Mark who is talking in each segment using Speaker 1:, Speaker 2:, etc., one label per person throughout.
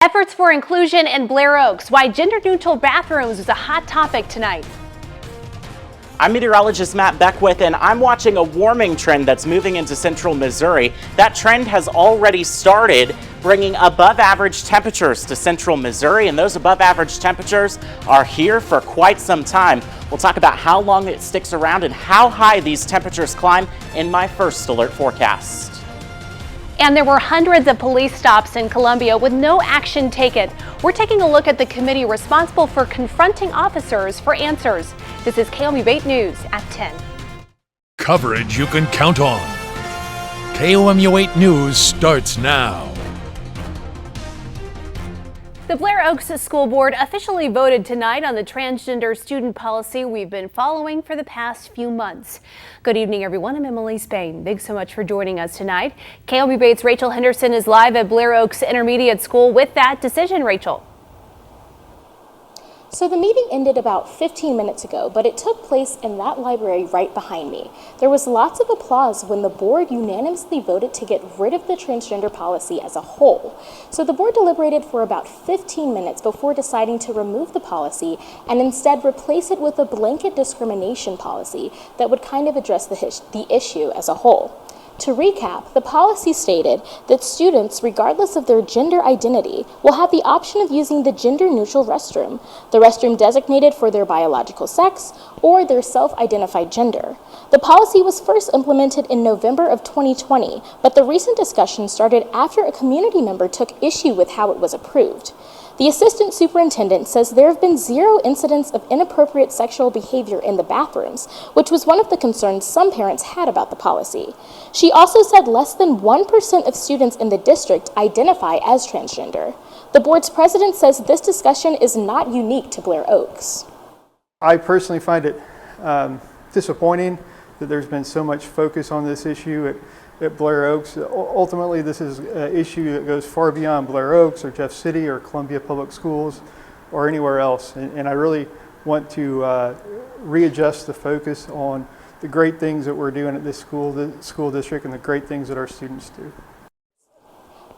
Speaker 1: Efforts for inclusion in Blair Oaks. Why gender-neutral bathrooms is a hot topic tonight.
Speaker 2: I'm meteorologist Matt Beckwith, and I'm watching a warming trend that's moving into central Missouri. That trend has already started, bringing above average temperatures to central Missouri, and those above average temperatures are here for quite some time. We'll talk about how long it sticks around and how high these temperatures climb in my first alert forecast.
Speaker 1: And there were hundreds of police stops in Columbia with no action taken. We're taking a look at the committee responsible for confronting officers for answers. This is KOMU 8 News at 10.
Speaker 3: Coverage you can count on. KOMU 8 News starts now.
Speaker 1: The Blair Oaks School Board officially voted tonight on the transgender student policy we've been following for the past few months. Good evening, everyone. I'm Emily Spain. Thanks so much for joining us tonight. KOMU 8's Rachel Henderson is live at Blair Oaks Intermediate School with that decision. Rachel.
Speaker 4: So the meeting ended about 15 minutes ago, but it took place in that library right behind me. There was lots of applause when the board unanimously voted to get rid of the transgender policy as a whole. So the board deliberated for about 15 minutes before deciding to remove the policy and instead replace it with a blanket discrimination policy that would kind of address the issue as a whole. To recap, the policy stated that students, regardless of their gender identity, will have the option of using the gender-neutral restroom, the restroom designated for their biological sex or their self-identified gender. The policy was first implemented in November of 2020, but the recent discussion started after a community member took issue with how it was approved. The assistant superintendent says there have been 0 incidents of inappropriate sexual behavior in the bathrooms, which was one of the concerns some parents had about the policy. She also said less than 1% of students in the district identify as transgender. The board's president says this discussion is not unique to Blair Oaks.
Speaker 5: I personally find it disappointing that there's been so much focus on this issue at Blair Oaks. Ultimately, this is an issue that goes far beyond Blair Oaks or Jeff City or Columbia Public Schools or anywhere else. And I really want to readjust the focus on the great things that we're doing at this school district and the great things that our students do.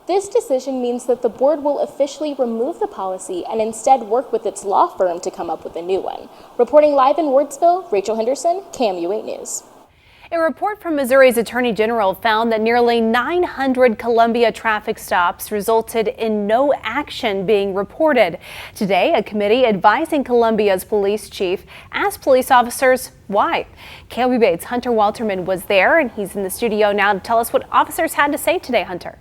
Speaker 4: This decision means that the board will officially remove the policy and instead work with its law firm to come up with a new one. Reporting live in Wardsville, Rachel Henderson, KOMU 8 News.
Speaker 1: A report from Missouri's Attorney General found that nearly 900 Columbia traffic stops resulted in no action being reported. Today, a committee advising Columbia's police chief asked police officers why. KOMU 8's Hunter Walterman was there, and he's in the studio now to tell us what officers had to say today. Hunter.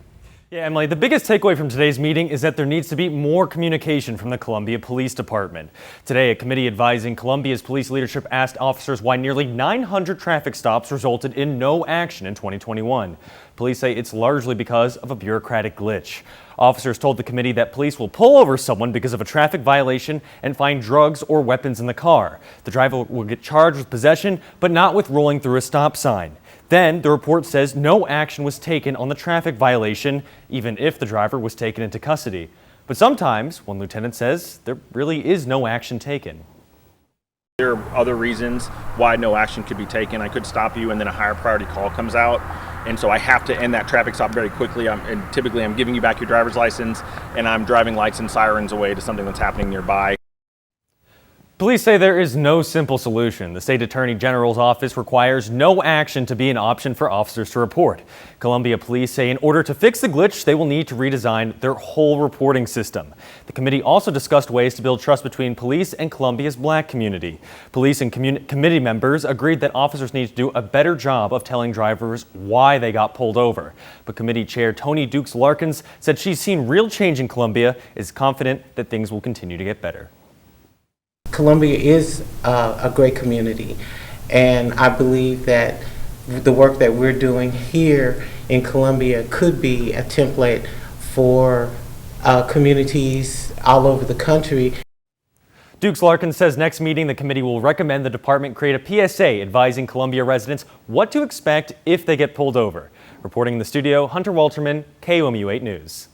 Speaker 6: Yeah, Emily, the biggest takeaway from today's meeting is that there needs to be more communication from the Columbia Police Department. Today, a committee advising Columbia's police leadership asked officers why nearly 900 traffic stops resulted in no action in 2021. Police say it's largely because of a bureaucratic glitch. Officers told the committee that police will pull over someone because of a traffic violation and find drugs or weapons in the car. The driver will get charged with possession, but not with rolling through a stop sign. Then, the report says no action was taken on the traffic violation, even if the driver was taken into custody. But sometimes, one lieutenant says, there really is no action taken.
Speaker 7: There are other reasons why no action could be taken. I could stop you and then a higher priority call comes out. And so I have to end that traffic stop very quickly. And typically I'm giving you back your driver's license and I'm driving lights and sirens away to something that's happening nearby.
Speaker 6: Police say there is no simple solution. The state attorney general's office requires no action to be an option for officers to report. Columbia police say in order to fix the glitch, they will need to redesign their whole reporting system. The committee also discussed ways to build trust between police and Columbia's black community. Police and committee members agreed that officers need to do a better job of telling drivers why they got pulled over. But committee chair Tony Dukes Larkins said she's seen real change in Columbia, is confident that things will continue to get better.
Speaker 8: Columbia is a great community, and I believe that the work that we're doing here in Columbia could be a template for communities all over the country.
Speaker 6: Dukes Larkin says next meeting the committee will recommend the department create a PSA advising Columbia residents what to expect if they get pulled over. Reporting in the studio, Hunter Walterman, KOMU 8 News.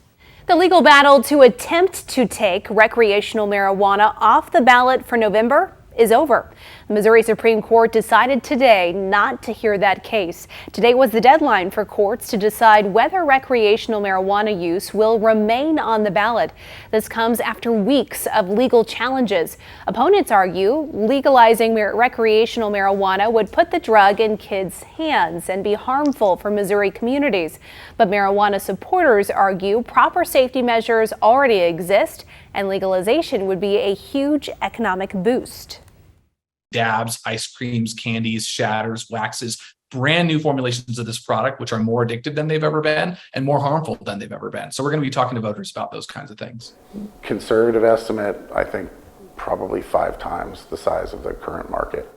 Speaker 1: The legal battle to attempt to take recreational marijuana off the ballot for November is over. The Missouri Supreme Court decided today not to hear that case. Today was the deadline for courts to decide whether recreational marijuana use will remain on the ballot. This comes after weeks of legal challenges. Opponents argue legalizing recreational marijuana would put the drug in kids' hands and be harmful for Missouri communities. But marijuana supporters argue proper safety measures already exist and legalization would be a huge economic boost.
Speaker 9: Dabs, ice creams, candies, shatters, waxes, brand new formulations of this product, which are more addictive than they've ever been and more harmful than they've ever been. So we're going to be talking to voters about those kinds of things.
Speaker 10: Conservative estimate, I think probably 5 times the size of the current market.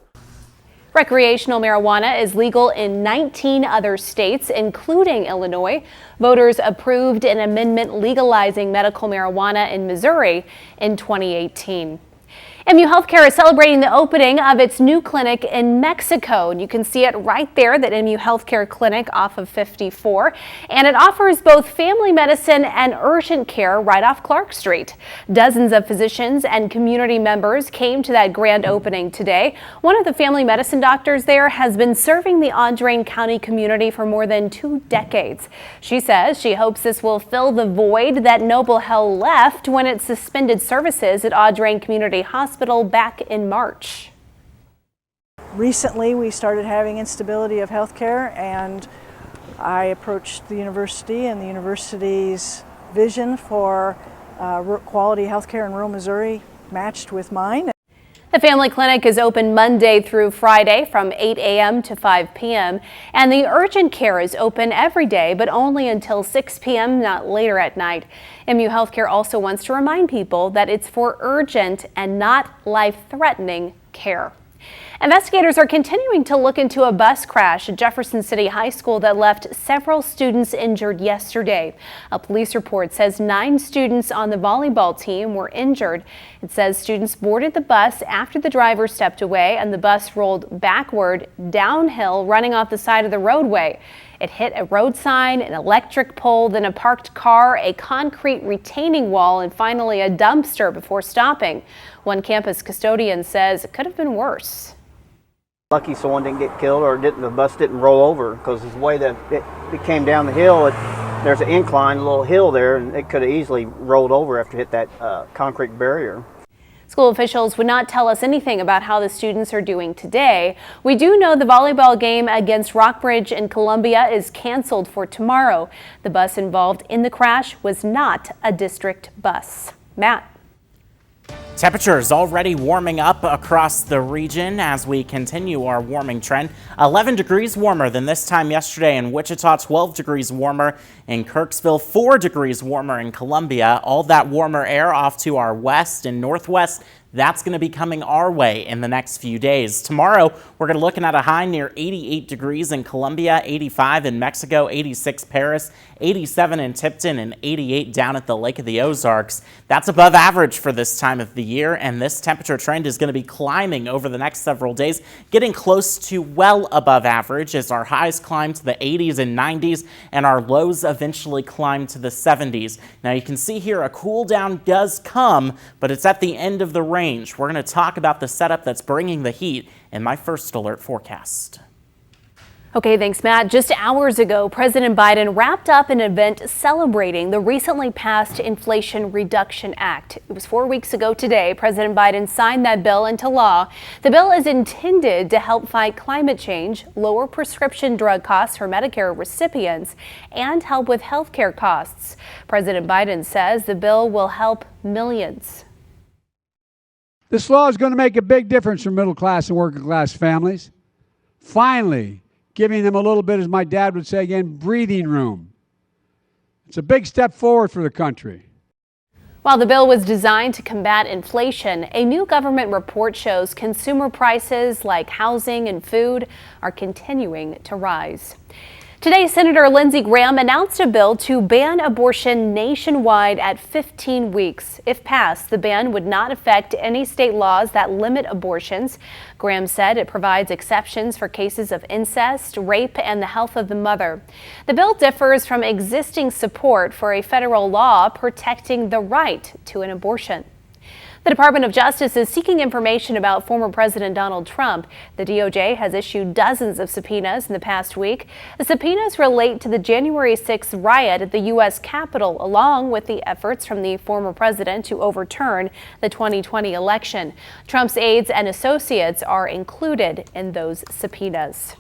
Speaker 1: Recreational marijuana is legal in 19 other states, including Illinois. Voters approved an amendment legalizing medical marijuana in Missouri in 2018. MU Healthcare is celebrating the opening of its new clinic in Mexico, and you can see it right there, that MU Healthcare clinic off of 54, and it offers both family medicine and urgent care right off Clark Street. Dozens of physicians and community members came to that grand opening today. One of the family medicine doctors there has been serving the Audrain County community for more than 2 decades. She says she hopes this will fill the void that Noble Hill left when it suspended services at Audrain Community Hospital back in March.
Speaker 11: Recently, we started having instability of healthcare, and I approached the university and the university's vision for quality healthcare in rural Missouri matched with mine.
Speaker 1: The family clinic is open Monday through Friday from 8 a.m. to 5 p.m. and the urgent care is open every day, but only until 6 p.m., not later at night. MU Healthcare also wants to remind people that it's for urgent and not life-threatening care. Investigators are continuing to look into a bus crash at Jefferson City High School that left several students injured yesterday. A police report says 9 students on the volleyball team were injured. It says students boarded the bus after the driver stepped away and the bus rolled backward downhill, running off the side of the roadway. It hit a road sign, an electric pole, then a parked car, a concrete retaining wall, and finally a dumpster before stopping. One campus custodian says it could have been worse.
Speaker 12: Lucky someone didn't get killed or the bus didn't roll over, because the way that it came down the hill, there's an incline, a little hill there, and it could have easily rolled over after it hit that concrete barrier.
Speaker 1: School officials would not tell us anything about how the students are doing today. We do know the volleyball game against Rockbridge and Columbia is canceled for tomorrow. The bus involved in the crash was not a district bus. Matt.
Speaker 2: Temperatures already warming up across the region as we continue our warming trend. 11 degrees warmer than this time yesterday in Wichita, 12 degrees warmer in Kirksville, 4 degrees warmer in Columbia. All that warmer air off to our west and northwest. That's going to be coming our way in the next few days. Tomorrow, we're going to be looking at a high near 88 degrees in Columbia, 85 in Mexico, 86 Paris, 87 in Tipton, and 88 down at the Lake of the Ozarks. That's above average for this time of the year, and this temperature trend is going to be climbing over the next several days, getting close to well above average as our highs climb to the 80s and 90s, and our lows eventually climb to the 70s. Now, you can see here a cool down does come, but it's at the end of the range. We're going to talk about the setup that's bringing the heat in my first alert forecast.
Speaker 1: Okay, thanks, Matt. Just hours ago, President Biden wrapped up an event celebrating the recently passed Inflation Reduction Act. It was 4 weeks ago today. President Biden signed that bill into law. The bill is intended to help fight climate change, lower prescription drug costs for Medicare recipients, and help with health care costs. President Biden says the bill will help millions.
Speaker 13: This law is going to make a big difference for middle class and working class families. Finally, giving them a little bit, as my dad would say again, breathing room. It's a big step forward for the country.
Speaker 1: While the bill was designed to combat inflation, a new government report shows consumer prices like housing and food are continuing to rise. Today, Senator Lindsey Graham announced a bill to ban abortion nationwide at 15 weeks. If passed, the ban would not affect any state laws that limit abortions. Graham said it provides exceptions for cases of incest, rape, and the health of the mother. The bill differs from existing support for a federal law protecting the right to an abortion. The Department of Justice is seeking information about former President Donald Trump. The DOJ has issued dozens of subpoenas in the past week. The subpoenas relate to the January 6th riot at the U.S. Capitol, along with the efforts from the former president to overturn the 2020 election. Trump's aides and associates are included in those subpoenas.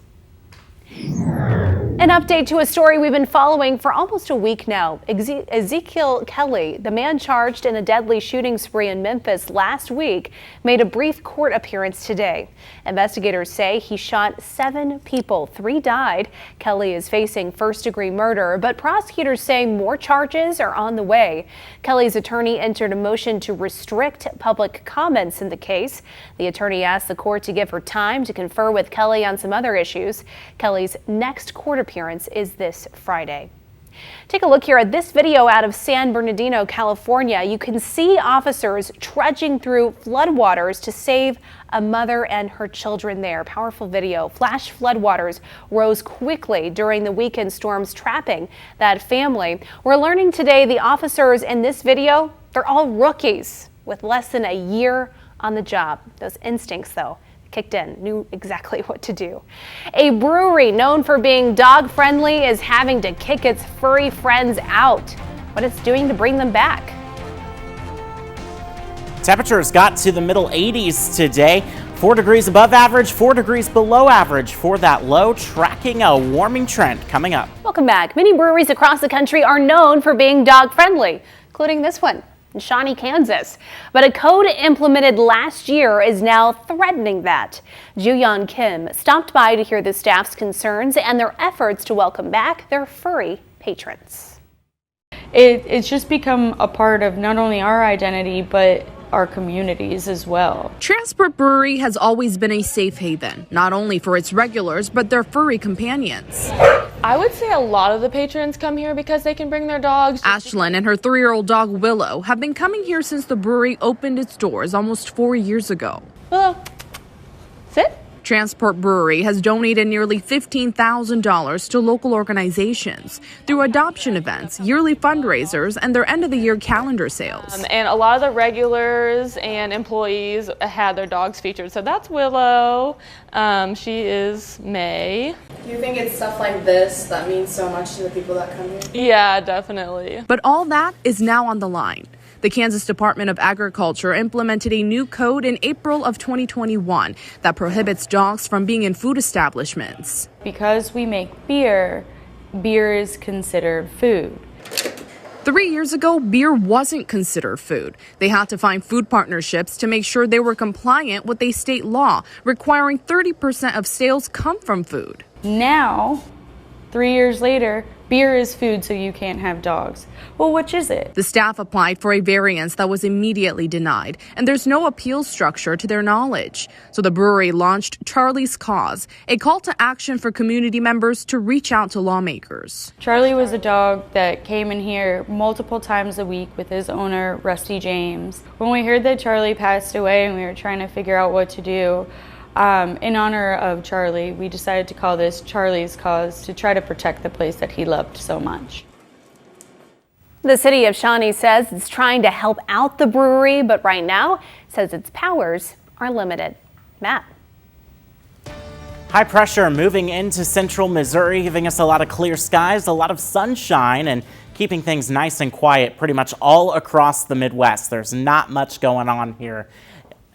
Speaker 1: An update to a story we've been following for almost a week now. Ezekiel Kelly, the man charged in a deadly shooting spree in Memphis last week, made a brief court appearance today. Investigators say he shot 7 people. 3 died. Kelly is facing first-degree murder, but prosecutors say more charges are on the way. Kelly's attorney entered a motion to restrict public comments in the case. The attorney asked the court to give her time to confer with Kelly on some other issues. Kelly's next court appearance is this Friday. Take a look here at this video out of San Bernardino, California. You can see officers trudging through floodwaters to save a mother and her children there. Powerful video. Flash floodwaters rose quickly during the weekend storms, trapping that family. We're learning today the officers in this video, they're all rookies with less than a year on the job. Those instincts, though, kicked in, knew exactly what to do. A brewery known for being dog friendly is having to kick its furry friends out. What it's doing to bring them back.
Speaker 2: Temperatures got to the middle 80s today. 4 degrees above average, 4 degrees below average for that low, tracking a warming trend coming up.
Speaker 1: Welcome back. Many breweries across the country are known for being dog friendly, including this one in Shawnee, Kansas. But a code implemented last year is now threatening that. Juyeon Kim stopped by to hear the staff's concerns and their efforts to welcome back their furry patrons.
Speaker 14: It's just become a part of not only our identity, but our communities as well.
Speaker 15: Transport Brewery has always been a safe haven, not only for its regulars, but their furry companions.
Speaker 14: I would say a lot of the patrons come here because they can bring their dogs.
Speaker 15: Ashlyn and her 3-year-old dog Willow have been coming here since the brewery opened its doors almost 4 years ago.
Speaker 14: Willow, sit.
Speaker 15: Transport Brewery has donated nearly $15,000 to local organizations through adoption events, yearly fundraisers, and their end-of-the-year calendar sales.
Speaker 14: And a lot of the regulars and employees had their dogs featured. So that's Willow. She is May.
Speaker 16: Do you think it's stuff like this that means so much to the people that come here?
Speaker 14: Yeah, definitely.
Speaker 15: But all that is now on the line. The Kansas Department of Agriculture implemented a new code in April of 2021 that prohibits dogs from being in food establishments.
Speaker 14: Because we make beer, beer is considered food.
Speaker 15: 3 years ago, beer wasn't considered food. They had to find food partnerships to make sure they were compliant with a state law requiring 30% of sales come from food.
Speaker 14: Now, 3 years later, beer is food, so you can't have dogs. Well, which is it?
Speaker 15: The staff applied for a variance that was immediately denied, and there's no appeal structure to their knowledge. So the brewery launched Charlie's Cause, a call to action for community members to reach out to lawmakers.
Speaker 14: Charlie was a dog that came in here multiple times a week with his owner, Rusty James. When we heard that Charlie passed away and we were trying to figure out what to do, in honor of Charlie, we decided to call this Charlie's Cause to try to protect the place that he loved so much.
Speaker 1: The city of Shawnee says it's trying to help out the brewery, but right now says its powers are limited. Matt.
Speaker 2: High pressure moving into central Missouri, giving us a lot of clear skies, a lot of sunshine, and keeping things nice and quiet pretty much all across the Midwest. There's not much going on here,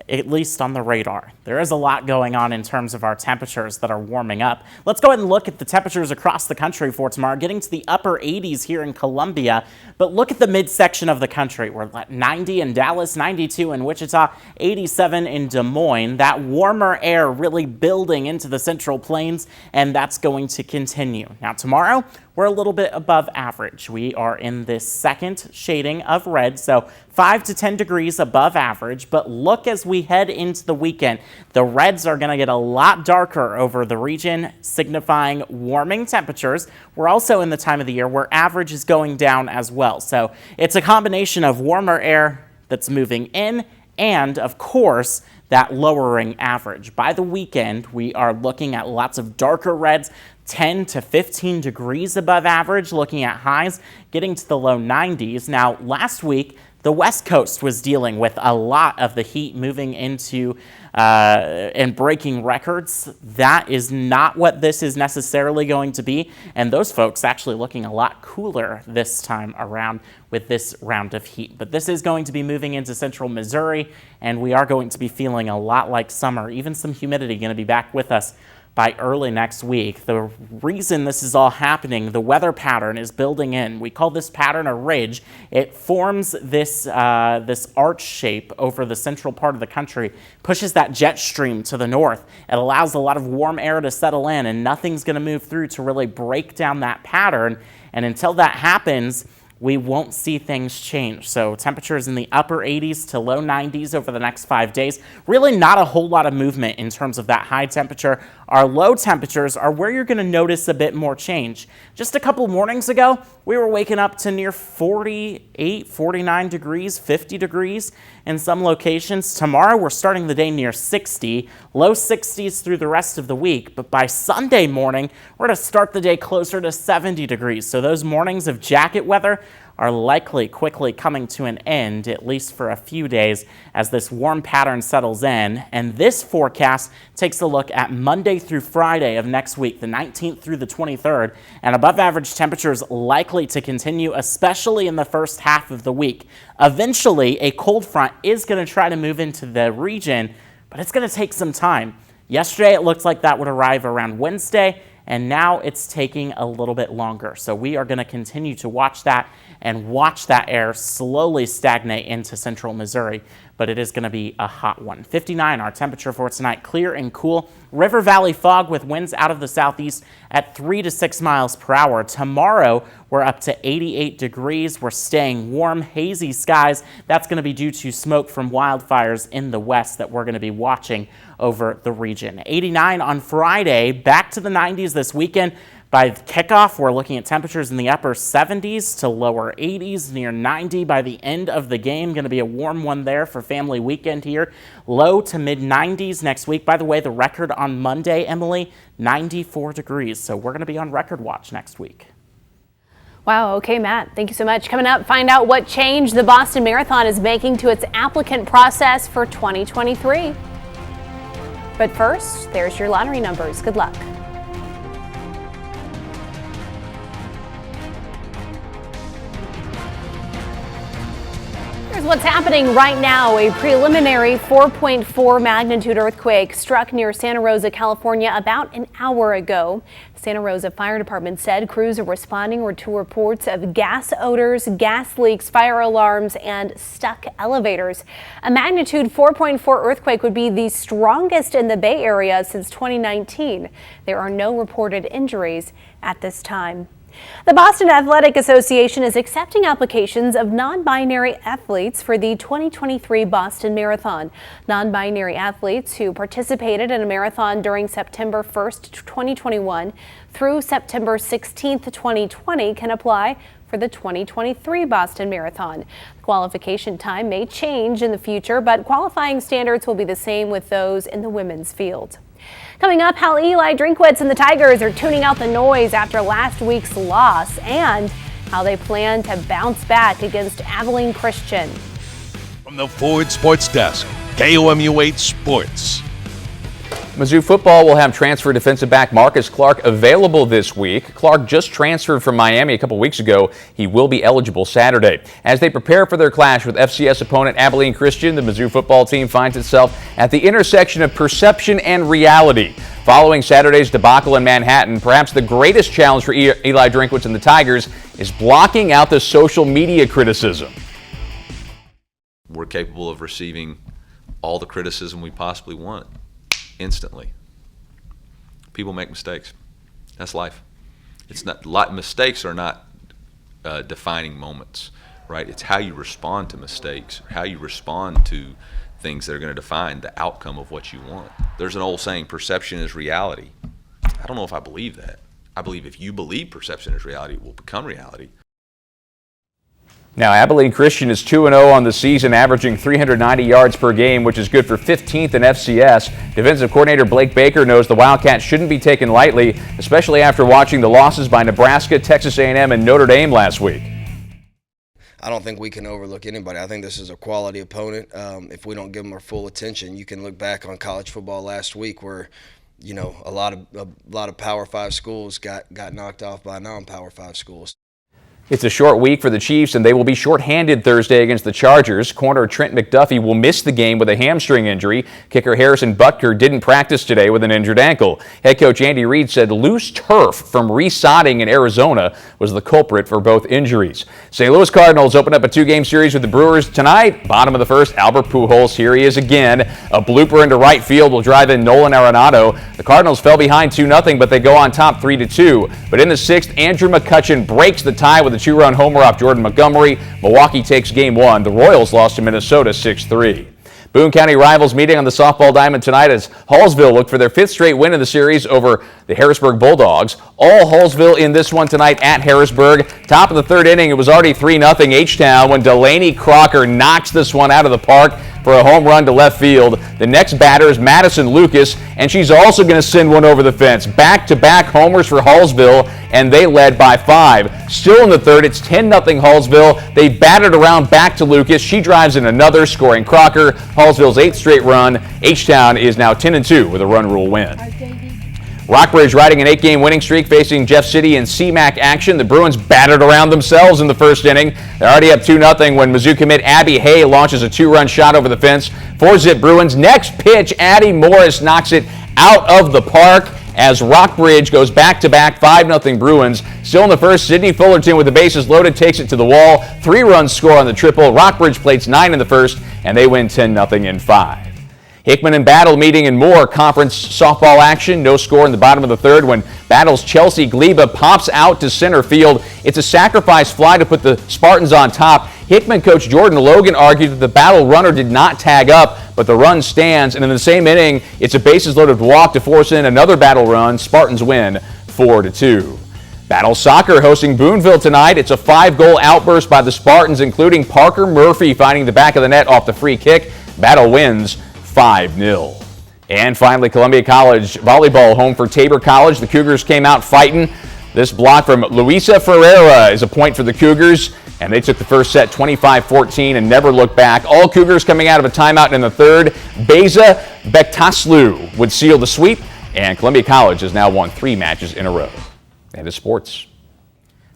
Speaker 2: at least on the radar. There is a lot going on in terms of our temperatures that are warming up. Let's go ahead and look at the temperatures across the country for tomorrow, getting to the upper 80s here in Columbia. But look at the midsection of the country. We're at 90 in Dallas, 92 in Wichita, 87 in Des Moines. That warmer air really building into the Central Plains, and that's going to continue. Now tomorrow, we're a little bit above average. We are in this second shading of red, so 5 to 10 degrees above average. But look, as we head into the weekend, the reds are going to get a lot darker over the region, signifying warming temperatures. We're also in the time of the year where average is going down as well. So it's a combination of warmer air that's moving in and, of course, that lowering average. By the weekend, we are looking at lots of darker reds, 10 to 15 degrees above average, looking at highs getting to the low 90s. Now, last week, The West Coast was dealing with a lot of the heat moving into and breaking records. That is not what this is necessarily going to be, and those folks actually looking a lot cooler this time around with this round of heat. But this is going to be moving into central Missouri, and we are going to be feeling a lot like summer. Even some humidity going to be back with us by early next week. The reason this is all happening, the weather pattern is building in. We call this pattern a ridge. It forms this arch shape over the central part of the country, pushes that jet stream to the north. It allows a lot of warm air to settle in, and nothing's going to move through to really break down that pattern. And until that happens, we won't see things change. So temperatures in the upper 80s to low 90s over the next 5 days. Really not a whole lot of movement in terms of that high temperature. Our low temperatures are where you're going to notice a bit more change. Just a couple mornings ago, we were waking up to near 48, 49 degrees, 50 degrees in some locations. Tomorrow, we're starting the day near 60, low 60s through the rest of the week. But by Sunday morning, we're going to start the day closer to 70 degrees. So those mornings of jacket weather are likely quickly coming to an end, at least for a few days, as this warm pattern settles in. And this forecast takes a look at Monday through Friday of next week, the 19th through the 23rd, and above average temperatures likely to continue, especially in the first half of the week. Eventually, a cold front is going to try to move into the region, but it's going to take some time. Yesterday, it looked like that would arrive around Wednesday, and now it's taking a little bit longer. So we are going to continue to watch that and watch that air slowly stagnate into central Missouri, but it is going to be a hot one. 59 our temperature for tonight, clear and cool. River Valley fog with winds out of the southeast at 3 to 6 miles per hour. Tomorrow, we're up to 88 degrees. We're staying warm, hazy skies. That's going to be due to smoke from wildfires in the west that we're going to be watching over the region. 89 on Friday, back to the 90s this weekend. By kickoff, we're looking at temperatures in the upper 70s to lower 80s, near 90 by the end of the game. Going to be a warm one there for family weekend here. Low to mid 90s next week. By the way, the record on Monday, Emily, 94 degrees. So we're going to be on record watch next week.
Speaker 1: Wow, okay, Matt, thank you so much. Coming up, find out what change the Boston Marathon is making to its applicant process for 2023. But first, there's your lottery numbers. Good luck. Here's what's happening right now. A preliminary 4.4 magnitude earthquake struck near Santa Rosa, California about an hour ago. The Santa Rosa Fire Department said crews are responding to reports of gas odors, gas leaks, fire alarms, and stuck elevators. A magnitude 4.4 earthquake would be the strongest in the Bay Area since 2019. There are no reported injuries at this time. The Boston Athletic Association is accepting applications of non-binary athletes for the 2023 Boston Marathon. Non-binary athletes who participated in a marathon during September 1st, 2021 through September 16th, 2020 can apply for the 2023 Boston Marathon. The qualification time may change in the future, but qualifying standards will be the same with those in the women's field. Coming up, how Eli Drinkwitz and the Tigers are tuning out the noise after last week's loss, and how they plan to bounce back against Abilene Christian.
Speaker 3: From the Ford Sports Desk, KOMU 8 Sports.
Speaker 17: Mizzou football will have transfer defensive back Marcus Clark available this week. Clark just transferred from Miami a couple weeks ago. He will be eligible Saturday. As they prepare for their clash with FCS opponent Abilene Christian, the Mizzou football team finds itself at the intersection of perception and reality. Following Saturday's debacle in Manhattan, perhaps the greatest challenge for Eli Drinkwitz and the Tigers is blocking out the social media criticism.
Speaker 18: We're capable of receiving all the criticism we possibly want. Instantly. People make mistakes. That's life. It's not mistakes are not defining moments, right? It's how you respond to mistakes, how you respond to things that are going to define the outcome of what you want. There's an old saying, perception is reality. I don't know if I believe that. I believe if you believe perception is reality, it will become reality.
Speaker 17: Now, Abilene Christian is 2-0 on the season, averaging 390 yards per game, which is good for 15th in FCS. Defensive coordinator Blake Baker knows the Wildcats shouldn't be taken lightly, especially after watching the losses by Nebraska, Texas A&M, and Notre Dame last week.
Speaker 19: I don't think we can overlook anybody. I think this is a quality opponent. If we don't give them our full attention, you can look back on college football last week where, you know, a lot of Power 5 schools got knocked off by non-Power 5 schools.
Speaker 17: It's a short week for the Chiefs, and they will be shorthanded Thursday against the Chargers. Corner Trent McDuffie will miss the game with a hamstring injury. Kicker Harrison Butker didn't practice today with an injured ankle. Head coach Andy Reid said loose turf from resodding in Arizona was the culprit for both injuries. St. Louis Cardinals open up a 2-game series with the Brewers tonight. Bottom of the first, Albert Pujols. Here he is again. A blooper into right field will drive in Nolan Arenado. The Cardinals fell behind 2-0, but they go on top 3-2. But in the 6th, Andrew McCutchen breaks the tie with a 2-run homer off Jordan Montgomery. Milwaukee takes game 1. The Royals lost to Minnesota 6-3. Boone County rivals meeting on the softball diamond tonight as Hallsville look for their 5th straight win in the series over the Harrisburg Bulldogs. All Hallsville in this one tonight at Harrisburg. Top of the 3rd inning, it was already 3-0 H-Town when Delaney Crocker knocks this one out of the park for a home run to left field. The next batter is Madison Lucas, and she's also going to send one over the fence. Back-to-back homers for Hallsville, and they led by 5. Still in the 3rd, it's 10-0 Hallsville. They batted around back to Lucas. She drives in another, scoring Crocker. Hallsville's 8th straight run. H-Town is now 10-2 with a run rule win. Rockbridge riding an 8-game winning streak, facing Jeff City in CMAC action. The Bruins battered around themselves in the 1st inning. They're already up 2-0 when Mizzou commit Abby Hay launches a 2-run shot over the fence. 4-zip Bruins. Next pitch, Addie Morris knocks it out of the park as Rockbridge goes back-to-back 5-0 Bruins. Still in the 1st, Sydney Fullerton with the bases loaded takes it to the wall. 3-run score on the triple. Rockbridge plates 9 in the 1st, and they win 10-0 in 5. Hickman and Battle meeting in more conference softball action. No score in the bottom of the 3rd when Battle's Chelsea Gleba pops out to center field. It's a sacrifice fly to put the Spartans on top. Hickman coach Jordan Logan argued that the Battle runner did not tag up, but the run stands. And in the same inning, it's a bases-loaded walk to force in another Battle run. Spartans win 4-2. Battle Soccer hosting Boonville tonight. It's a 5-goal outburst by the Spartans, including Parker Murphy finding the back of the net off the free kick. Battle wins 5-0. And finally, Columbia College volleyball home for Tabor College. The Cougars came out fighting. This block from Luisa Ferreira is a point for the Cougars, and they took the first set 25-14 and never looked back. All Cougars coming out of a timeout in the 3rd. Beza Bektaslu would seal the sweep, and Columbia College has now won 3 matches in a row. And to sports.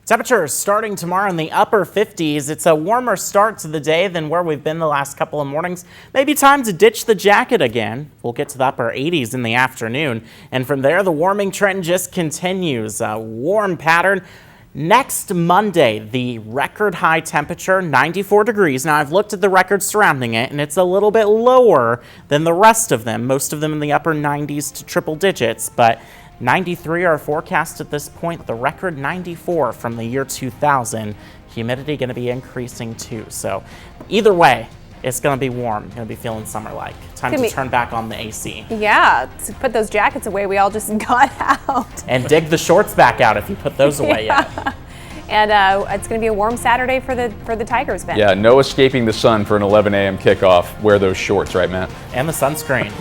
Speaker 2: Temperatures starting tomorrow in the upper 50s. It's a warmer start to the day than where we've been the last couple of mornings. Maybe time to ditch the jacket again. We'll get to the upper 80s in the afternoon. And from there, the warming trend just continues. A warm pattern. Next Monday, the record high temperature, 94 degrees. Now, I've looked at the records surrounding it, and it's a little bit lower than the rest of them. Most of them in the upper 90s to triple digits, but 93 are forecast at this point. The record 94 from the year 2000. Humidity going to be increasing too. So either way, it's going to be warm. Going to be feeling summer-like. Time to turn back on the AC.
Speaker 1: Yeah, to put those jackets away we all just got out.
Speaker 2: And dig the shorts back out if you put those away yet.
Speaker 1: And it's going to be a warm Saturday for the Tigers, Ben.
Speaker 17: Yeah, no escaping the sun for an 11 a.m. kickoff. Wear those shorts, right, Matt?
Speaker 2: And the sunscreen.